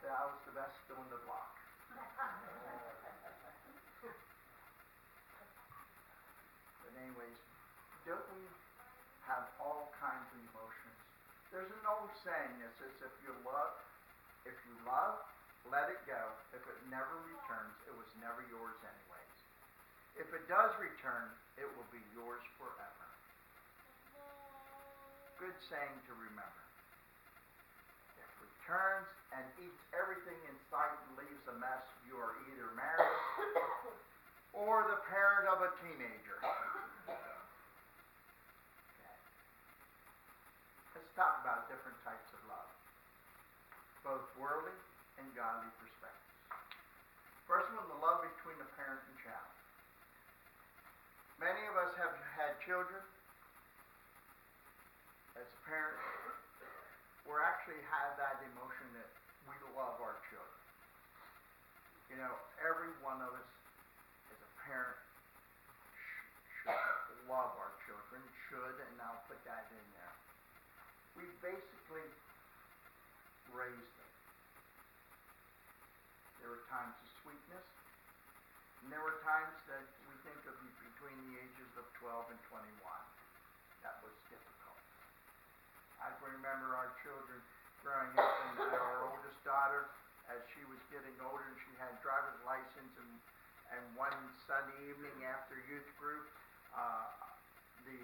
said I was the best on the block. But anyways, don't we have all kinds of emotions? There's an old saying that says if you love, let it go. If it never returns, it was never yours anyways. If it does return, it will be yours forever. Good saying to remember. If it returns and eats everything in sight and leaves a mess, you are either married or the parent of a teenager. Okay. Let's talk about different types of love, both worldly and godly perspectives. First one, the love between a parent and child. Many of us have had children. As parents, we actually have that emotion that we love our children. You know, every one of us as a parent should love our children, and I'll put that in there. We basically raised them. There were times of sweetness, and there were times that we think of between the ages of 12 and 21. That was difficult. I can remember our children growing up, and our oldest daughter, as she was getting older, and she had driver's license, and one Sunday evening after youth group, the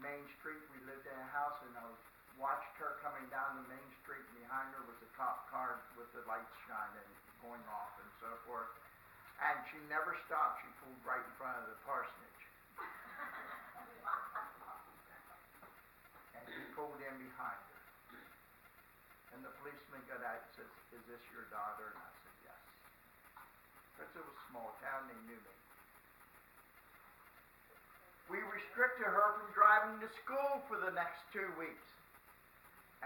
main street, we lived in a house, and I watched her coming down the main street, and behind her was a cop car with the lights shining, going off, and so forth. And she never stopped. She pulled right in front of the parsonage. And he pulled in behind her. And the policeman got out and says, "Is this your daughter?" And I said, "Yes." Because it was a small town, they knew me. We restricted her from driving to school for the next 2 weeks.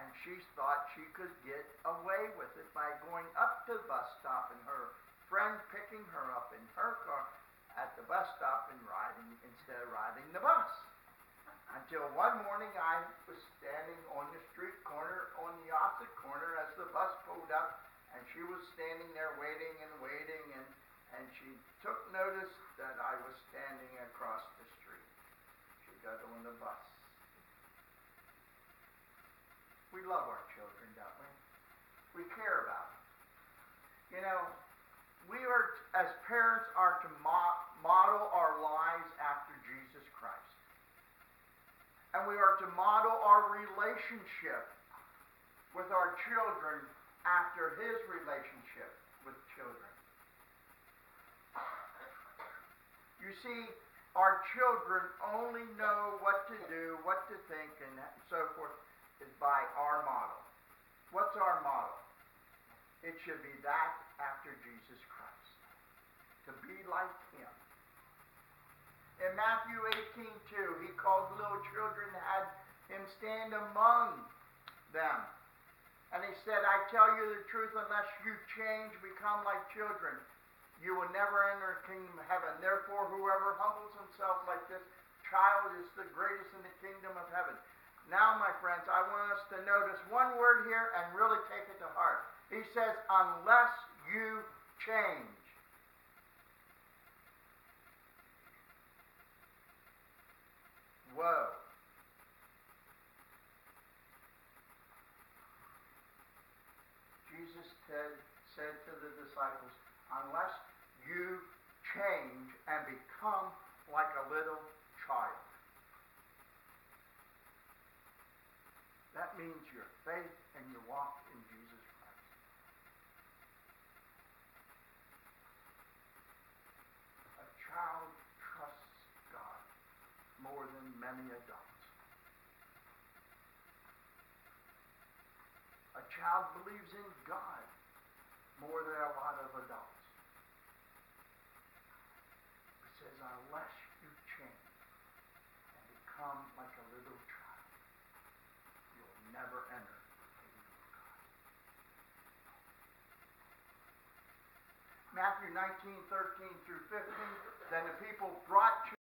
And she thought she could get away with it by going up to the bus stop and her friend picking her up in her car at the bus stop and riding instead of riding the bus. Until one morning I was standing on the street corner, on the opposite corner as the bus pulled up, and she was standing there waiting, and she took notice that I was standing across the street. She got on the bus. We love our children, don't we? We care about them. You know, we are, as parents, are to model our lives after Jesus Christ. And we are to model our relationship with our children after his relationship with children. You see, our children only know what to do, what to think, and so forth is by our model. What's our model? It should be that after Jesus Christ. To be like him. In Matthew 18:2, he called little children and had him stand among them. And he said, "I tell you the truth, unless you change, become like children, you will never enter the kingdom of heaven. Therefore, whoever humbles himself like this child is the greatest in the kingdom of heaven." Now, my friends, I want us to notice one word here and really take it to heart. He says, unless you change. Whoa. Jesus said to the disciples, unless you change and become like a little child. That means your faith and your walk in Jesus Christ. A child trusts God more than many adults. A child believes in God more than a lot of adults. It says, unless you change and become like a little child, you'll never enter the kingdom of God. Matthew 19:13 through 15, then the people brought